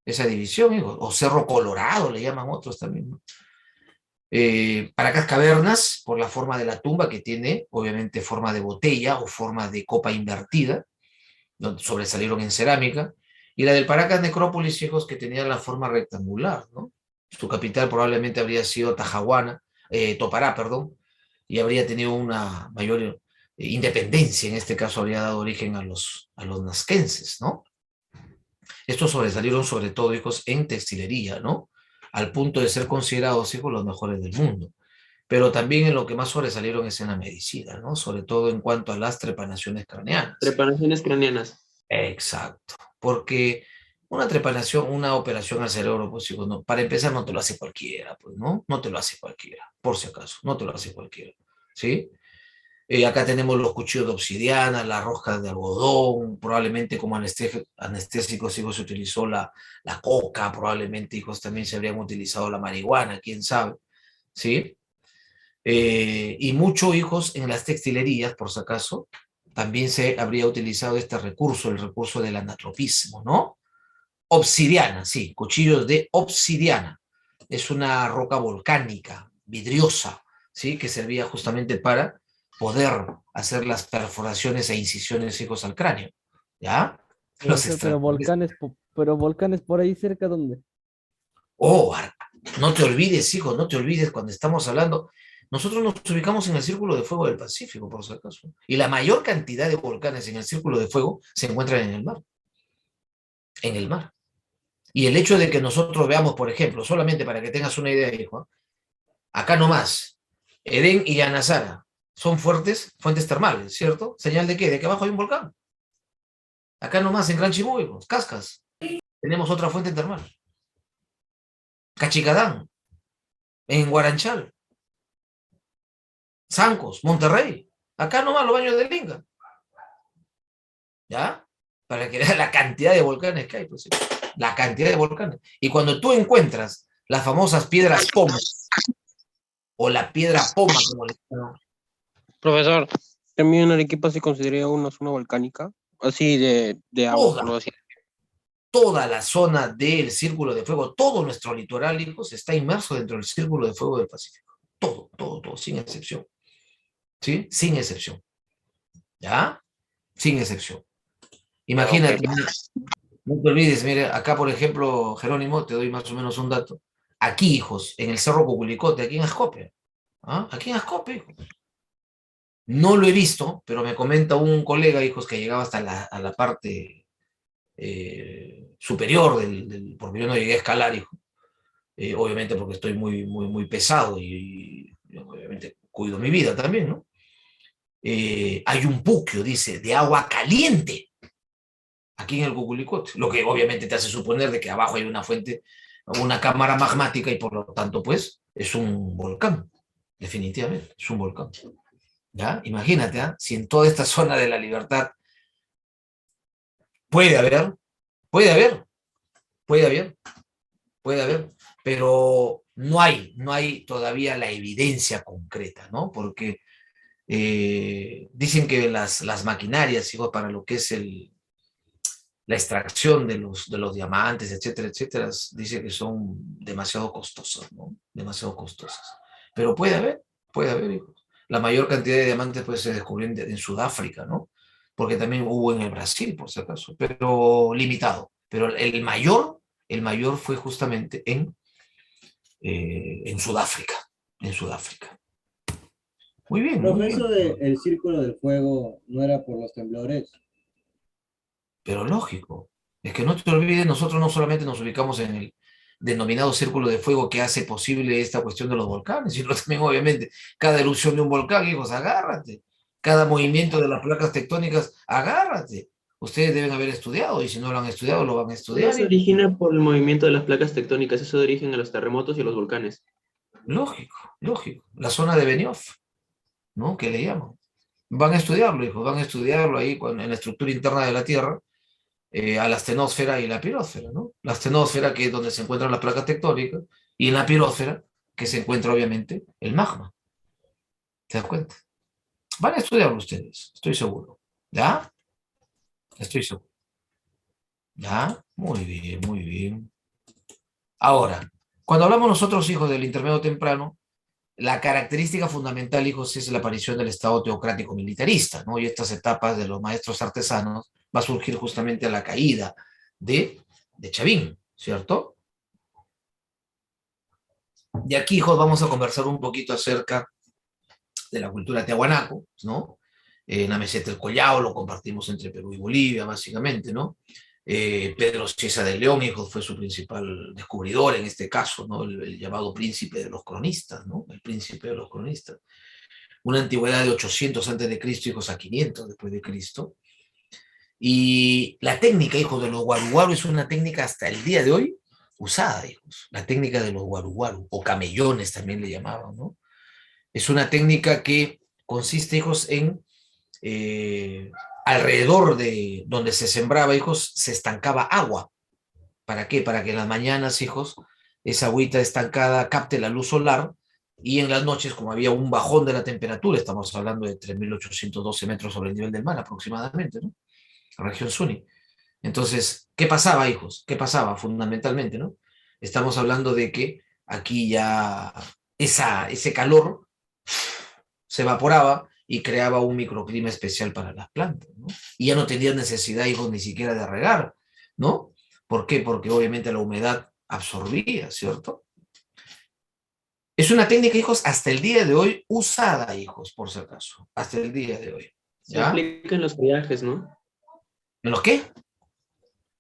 Speaker 1: Esa división, hijo. O Cerro Colorado, le llaman otros también, ¿no? Paracas Cavernas, por la forma de la tumba que tiene, obviamente, forma de botella o forma de copa invertida, donde sobresalieron en cerámica, y la del Paracas Necrópolis, hijos, que tenía la forma rectangular, ¿no? Su capital probablemente habría sido Topará, perdón, y habría tenido una mayor independencia, en este caso habría dado origen a los nazquenses, ¿no? Estos sobresalieron sobre todo, hijos, en textilería, ¿no? Al punto de ser considerados, hijos, los mejores del mundo. Pero también en lo que más sobresalieron es en la medicina, ¿no? Sobre todo en cuanto a las trepanaciones craneanas.
Speaker 5: Preparaciones craneanas.
Speaker 1: Exacto, porque una trepanación, una operación al cerebro, pues hijo, no, para empezar no te lo hace cualquiera, pues, ¿no? No te lo hace cualquiera, por si acaso, no te lo hace cualquiera, ¿sí? Acá tenemos los cuchillos de obsidiana, las roscas de algodón, probablemente como anestésicos, hijos, se utilizó la coca, probablemente, hijos, también se habrían utilizado la marihuana, quién sabe, ¿sí? Y mucho, hijos, en las textilerías, por si acaso, también se habría utilizado este recurso, el recurso del anatropismo, ¿no? Obsidiana, sí, cuchillos de obsidiana. Es una roca volcánica, vidriosa, ¿sí? Que servía justamente para poder hacer las perforaciones e incisiones, hijos, al cráneo, ¿ya? Los
Speaker 4: Profesor, pero
Speaker 1: extraterrestres.
Speaker 4: volcanes por ahí cerca, ¿dónde?
Speaker 1: Oh, no te olvides, hijo, no te olvides cuando estamos hablando. Nosotros nos ubicamos en el Círculo de Fuego del Pacífico, por si acaso. Y la mayor cantidad de volcanes en el Círculo de Fuego se encuentran en el mar. En el mar. Y el hecho de que nosotros veamos, por ejemplo, solamente para que tengas una idea, hijo, acá nomás, Edén y Yanazara son fuertes fuentes termales, ¿cierto? ¿Señal de qué? De que abajo hay un volcán. Acá nomás, en Gran Chimú, hijo, Cascas, tenemos otra fuente termal. Cachicadán, en Guaranchal, Zancos, Monterrey. Acá nomás los baños del Inca. ¿Ya? Para que veas la cantidad de volcanes que hay. Pues, sí. La cantidad de volcanes. Y cuando tú encuentras las famosas piedras Poma, o la piedra Poma, como le llaman,
Speaker 7: Profesor, también en Arequipa se considera una zona volcánica, así de agua, por lo así.
Speaker 1: toda la zona del Círculo de Fuego, todo nuestro litoral, hijos, está inmerso dentro del Círculo de Fuego del Pacífico. Todo, todo, todo, sin excepción. ¿Sí? Sin excepción. ¿Ya? Sin excepción. Imagínate,
Speaker 7: Okay.
Speaker 1: no te olvides, mire, acá por ejemplo, Jerónimo, te doy más o menos un dato. Aquí, hijos, en el Cerro Cuculicote, aquí en Ascopia, ¿Ah? Aquí en Ascope, hijos. No lo he visto, pero me comenta un colega, hijos, que llegaba hasta a la parte superior porque yo no llegué a escalar, hijo. Obviamente porque estoy muy pesado y obviamente cuido mi vida también, ¿no? Hay un puquio, dice, de agua caliente aquí en el Cuculicote, lo que obviamente te hace suponer de que abajo hay una fuente, una cámara magmática y por lo tanto, pues, es un volcán, definitivamente, es un volcán. ¿Ya? Imagínate, ¿eh? Si en toda esta zona de la Libertad puede haber, puede haber, puede haber, puede haber, pero no hay todavía la evidencia concreta, ¿no? Porque dicen que las maquinarias, hijo, para lo que es la extracción de los diamantes, etcétera, etcétera, dice que son demasiado costosas, ¿no? Demasiado costosas. Pero puede haber, hijo. La mayor cantidad de diamantes pues, se descubrió en Sudáfrica, ¿no? Porque también hubo en el Brasil, por si acaso, pero limitado. Pero el mayor fue justamente en Sudáfrica, en Sudáfrica. Muy bien, muy
Speaker 4: Profe,
Speaker 1: bien.
Speaker 4: eso del círculo del fuego no era por los temblores.
Speaker 1: Pero lógico, es que no te olvides, nosotros no solamente nos ubicamos en el denominado círculo de fuego que hace posible esta cuestión de los volcanes, sino también obviamente cada erupción de un volcán, hijos, agárrate. Cada movimiento de las placas tectónicas, agárrate. Ustedes deben haber estudiado y si no lo han estudiado, lo van a
Speaker 5: No
Speaker 1: estudiar.
Speaker 5: se origina por el movimiento de las placas tectónicas, eso da origen a los terremotos y a los volcanes.
Speaker 1: Lógico, lógico. La zona de Benioff, ¿no? Que le llaman. Van a estudiarlo, hijos, van a estudiarlo ahí en la estructura interna de la Tierra a la astenosfera y la pirósfera, ¿no? La astenosfera, que es donde se encuentran las placas tectónicas, y en la pirósfera, que se encuentra obviamente el magma. ¿Te das cuenta? Van a estudiarlo ustedes, estoy seguro. ¿Ya? Estoy seguro. ¿Ya? Muy bien, muy bien. Ahora, cuando hablamos nosotros, hijos del intermedio temprano, la característica fundamental, hijos, es la aparición del Estado teocrático militarista, ¿no? Y estas etapas de los maestros artesanos va a surgir justamente a la caída de Chavín, ¿cierto? De aquí, hijos, vamos a conversar un poquito acerca de la cultura tiahuanaco, ¿no? En la meseta del Collao lo compartimos entre Perú y Bolivia, básicamente, ¿no? Pedro Cieza de León, hijos, fue su principal descubridor en este caso, ¿no? El llamado príncipe de los cronistas, ¿no? El príncipe de los cronistas. Una antigüedad de 800 antes de Cristo, hijos, a 500 después de Cristo. Y la técnica, hijos, de los guaruguaru es una técnica hasta el día de hoy usada, hijos. La técnica de los guaruguaru, o camellones también le llamaban, ¿no? Es una técnica que consiste, hijos, en alrededor de donde se sembraba, hijos, se estancaba agua. ¿Para qué? Para que en las mañanas, hijos, esa agüita estancada capte la luz solar y en las noches, como había un bajón de la temperatura, estamos hablando de 3.812 metros sobre el nivel del mar aproximadamente, ¿no? Región Suni. Entonces, ¿qué pasaba, hijos? ¿Qué pasaba fundamentalmente, no? Estamos hablando de que aquí ya ese calor se evaporaba y creaba un microclima especial para las plantas, ¿no? Y ya no tenían necesidad, hijos, ni siquiera de regar, ¿no? ¿Por qué? Porque obviamente la humedad absorbía, ¿cierto? Es una técnica, hijos, hasta el día de hoy usada, hijos, por si acaso, hasta el día de hoy.
Speaker 5: Se
Speaker 1: ¿Ya?
Speaker 5: aplica en los friajes, ¿no?
Speaker 1: ¿En los qué?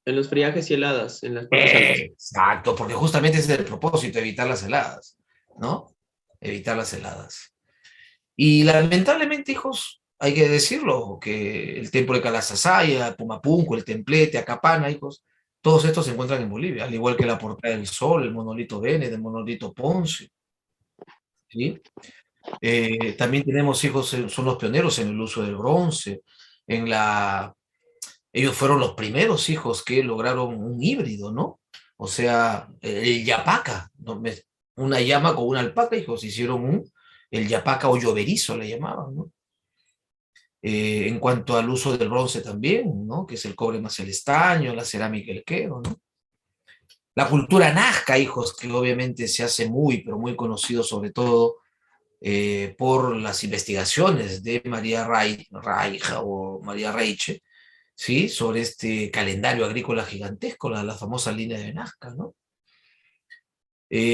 Speaker 5: En los friajes y heladas, en las partes altas.
Speaker 1: Exacto, porque justamente ese es el propósito, evitar las heladas, ¿no? Evitar las heladas. Y lamentablemente, hijos, hay que decirlo, que el templo de Calasasaya, Pumapunco, el Templete, Acapana, hijos, todos estos se encuentran en Bolivia, al igual que la Portada del Sol, el monolito Vélez, el monolito Ponce, ¿sí? También tenemos hijos, son los pioneros en el uso del bronce, en la... Ellos fueron los primeros hijos que lograron un híbrido, ¿no? O sea, el yapaca, ¿no? Una llama con una alpaca, hijos, hicieron el yapaca o lloverizo le llamaban, ¿no? En cuanto al uso del bronce también, ¿no? Que es el cobre más el estaño, la cerámica el quero, ¿no? La cultura nazca, hijos, que obviamente se hace muy, pero muy conocido sobre todo por las investigaciones de María Raija o María Reiche, ¿sí? Sobre este calendario agrícola gigantesco, la famosa línea de Nazca, ¿no?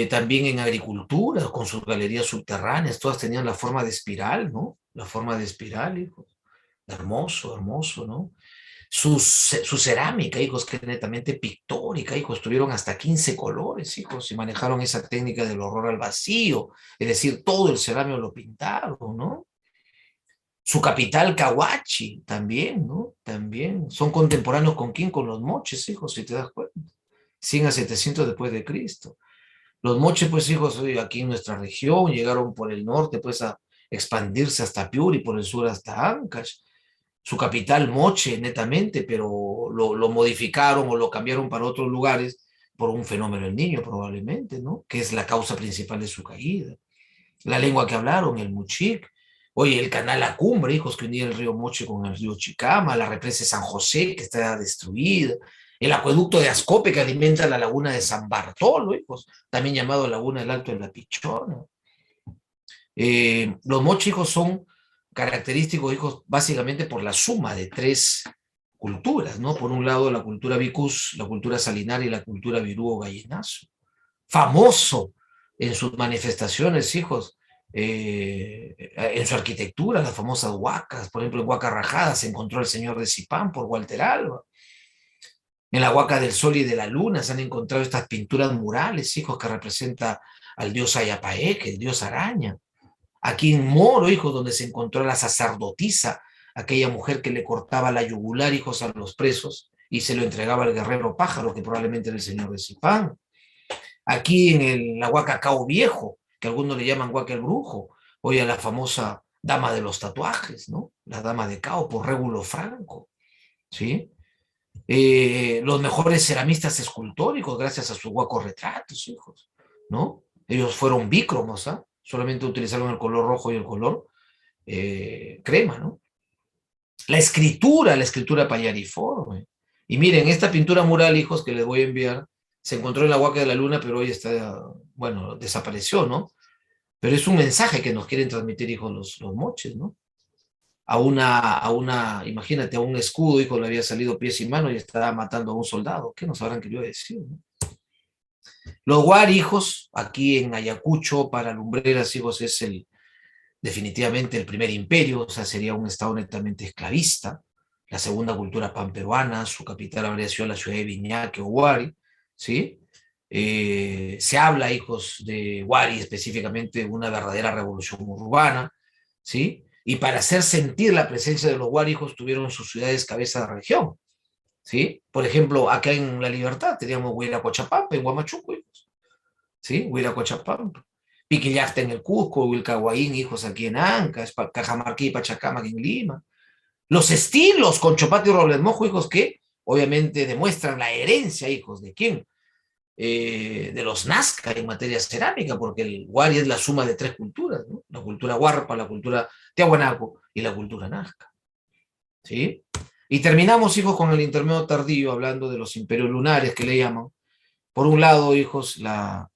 Speaker 1: También en agricultura, con sus galerías subterráneas, todas tenían la forma de espiral, ¿no? La forma de espiral, hijos. Hermoso, hermoso, ¿no? Su cerámica, hijos, que es netamente pictórica, hijos, tuvieron hasta 15 colores, hijos, y manejaron esa técnica del horror al vacío, es decir, todo el cerámico lo pintaron, ¿no? Su capital, Cahuachi, también, ¿no? También. Son contemporáneos con quién, con los moches, hijos, si te das cuenta. 100 a 700 después de Cristo. Los moches, pues, hijos, aquí en nuestra región, llegaron por el norte, pues, a expandirse hasta Piura y por el sur hasta Ancash. Su capital, Moche, netamente, pero lo modificaron o lo cambiaron para otros lugares por un fenómeno del Niño, probablemente, ¿no? Que es la causa principal de su caída. La lengua que hablaron, el Muchic. Oye, el canal La Cumbre, hijos, que unía el río Moche con el río Chicama, la represa de San José, que está destruida, el acueducto de Ascope, que alimenta la laguna de San Bartolo, hijos, también llamado Laguna del Alto de la Pichona. Los moches, hijos, son característicos, hijos, básicamente por la suma de tres culturas, ¿no? Por un lado, la cultura Vicus, la cultura salinaria y la cultura Virúo Gallenazo. Famoso en sus manifestaciones, hijos, en su arquitectura, las famosas huacas, por ejemplo, en Huaca Rajada se encontró el Señor de Zipán por Walter Alba. En la Huaca del Sol y de la Luna se han encontrado estas pinturas murales, hijos, que representa al dios Ayapaeque, el dios araña. Aquí en Moro, hijos, donde se encontró la sacerdotisa, aquella mujer que le cortaba la yugular, hijos, a los presos y se lo entregaba al guerrero pájaro, que probablemente era el Señor de Zipán. Aquí en la Huaca Cao Viejo, que algunos le llaman Huaca el Brujo, hoy a la famosa dama de los tatuajes, ¿no? La dama de Cao, por Régulo Franco, ¿sí? Los mejores ceramistas escultóricos, gracias a sus huacos retratos, hijos, ¿no? Ellos fueron bícromos, ¿ah? Solamente utilizaron el color rojo y el color crema, ¿no? La escritura payariforme. Y miren, esta pintura mural, hijos, que les voy a enviar, se encontró en la Huaca de la Luna, pero hoy está, bueno, desapareció, ¿no? Pero es un mensaje que nos quieren transmitir, hijos, los moches, ¿no? Imagínate, a un escudo, hijo, le había salido pies y manos y estaba matando a un soldado. ¿Qué nos habrán querido decir, no? Los Wari, hijos, aquí en Ayacucho, para Lumbreras, hijos, es definitivamente el primer imperio, o sea, sería un estado netamente esclavista. La segunda cultura panperuana, su capital habría sido la ciudad de Viñaque o Huari, ¿sí? Se habla, hijos, de Huari, específicamente una verdadera revolución urbana, ¿sí? Y para hacer sentir la presencia de los Huari, hijos, tuvieron sus ciudades cabeza de región, ¿sí? Por ejemplo, acá en La Libertad teníamos Huiracochapampa, en Huamachuco, hijos, ¿sí? Huiracochapampa. Piquillacta en el Cusco, Vilcahuaín, hijos, aquí en Ancash, Cajamarquí y Pachacamac en Lima. Los estilos con Chopato y Robles Mojo, hijos, que obviamente demuestran la herencia, hijos, ¿de quién? De los Nazca en materia cerámica, porque el Huari es la suma de tres culturas, ¿no? La cultura Huarpa, la cultura Tiahuanaco y la cultura Nazca, ¿sí? Y terminamos, hijos, con el intermedio tardío, hablando de los imperios lunares, que le llaman. Por un lado, hijos, la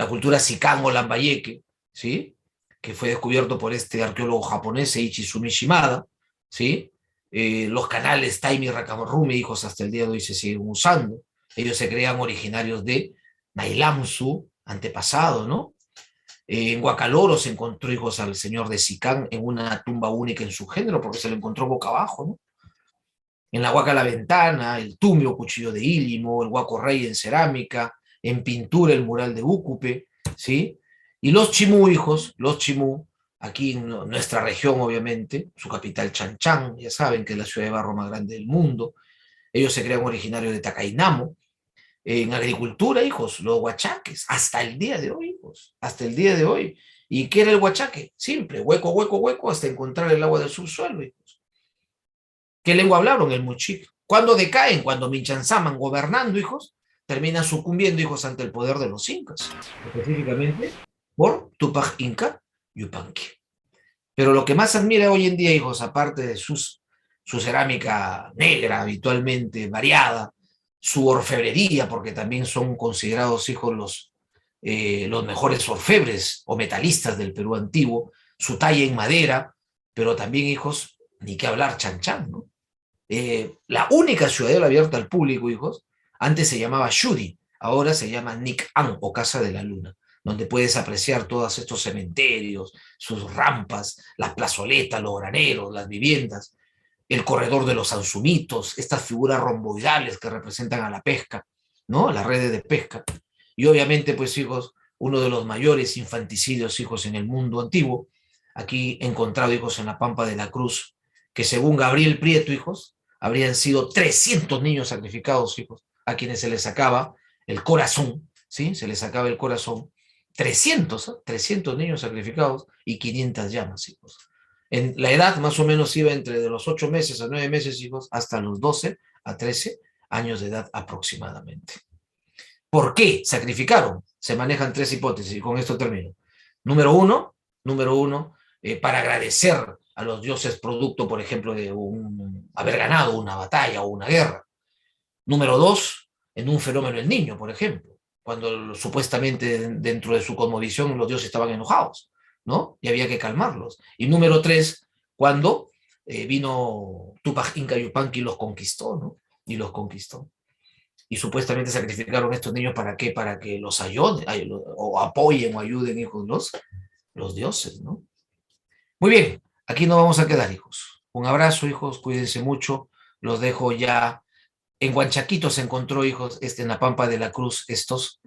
Speaker 1: cultura Sikan o Lambayeque, ¿sí? Que fue descubierto por este arqueólogo japonés, Eiichi Shimada, ¿sí? Los canales Taimi y Rakamurumi, hijos, hasta el día de hoy se siguen usando. Ellos se creían originarios de Nailamsu, antepasado, ¿no? En Huacaloro se encontró, hijos, al señor de Sicán en una tumba única en su género, porque se lo encontró boca abajo, ¿no? En la Huaca La Ventana, el tumio cuchillo de Ílimo, el Huaco Rey en cerámica, en pintura el mural de Úcupe, ¿sí? Y los Chimú, hijos, los Chimú, aquí en nuestra región, obviamente, su capital Chanchán, ya saben que es la ciudad de barro más grande del mundo. Ellos se crean originarios de Tacainamo. En agricultura, hijos, los huachaques, hasta el día de hoy, hijos, hasta el día de hoy. ¿Y qué era el huachaque? Simple, hueco, hueco, hueco, hasta encontrar el agua del subsuelo, hijos. ¿Qué lengua hablaron? El Muchic. ¿Cuándo decaen? Cuando Minchanzaman, gobernando, hijos, termina sucumbiendo, hijos, ante el poder de los incas, específicamente por Tupac Inca Yupanqui. Pero lo que más admira hoy en día, hijos, aparte de su cerámica negra, habitualmente variada, su orfebrería, porque también son considerados, hijos, los mejores orfebres o metalistas del Perú antiguo, su talla en madera, pero también, hijos, ni qué hablar, Chanchán, ¿no? La única ciudadela abierta al público, hijos, antes se llamaba Shudi, ahora se llama Nik-An o Casa de la Luna, donde puedes apreciar todos estos cementerios, sus rampas, las plazoletas, los graneros, las viviendas, el corredor de los anzumitos, estas figuras romboidales que representan a la pesca, ¿no? Las redes de pesca. Y obviamente, pues, hijos, uno de los mayores infanticidios, hijos, en el mundo antiguo, aquí encontrado, hijos, en la Pampa de la Cruz, que según Gabriel Prieto, hijos, habrían sido 300 niños sacrificados, hijos, a quienes se les sacaba el corazón, ¿sí? Se les sacaba el corazón. 300 niños sacrificados y 500 llamas, hijos. En la edad más o menos iba entre de los 8 meses a 9 meses, hijos, hasta los 12 a 13 años de edad aproximadamente. ¿Por qué sacrificaron? Se manejan 3 hipótesis y con esto termino. Número uno, para agradecer a los dioses producto, por ejemplo, de haber ganado una batalla o una guerra. Número 2, en un fenómeno del niño, por ejemplo, cuando supuestamente dentro de su cosmovisión los dioses estaban enojados, ¿no? Y había que calmarlos. Y número 3, cuando vino Tupac Inca Yupanqui y los conquistó, ¿no? Y los conquistó. Y supuestamente sacrificaron a estos niños ¿para qué? Para que los ayuden, o apoyen o ayuden, hijos, los dioses, ¿no? Muy bien, aquí nos vamos a quedar, hijos. Un abrazo, hijos, cuídense mucho. Los dejo ya. En Huanchaquito se encontró, hijos, en la Pampa de la Cruz, estos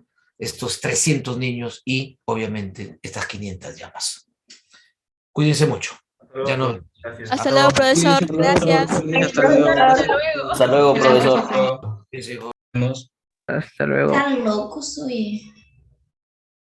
Speaker 1: 300 niños y, obviamente, estas 500 llamas. Cuídense mucho. Ya no.
Speaker 6: Gracias.
Speaker 3: Hasta luego, profesor. Gracias.
Speaker 7: Hasta luego.
Speaker 8: Hasta luego, profesor.
Speaker 1: Cuídense, hijos.
Speaker 9: Hasta luego.
Speaker 2: Tan locos, oye.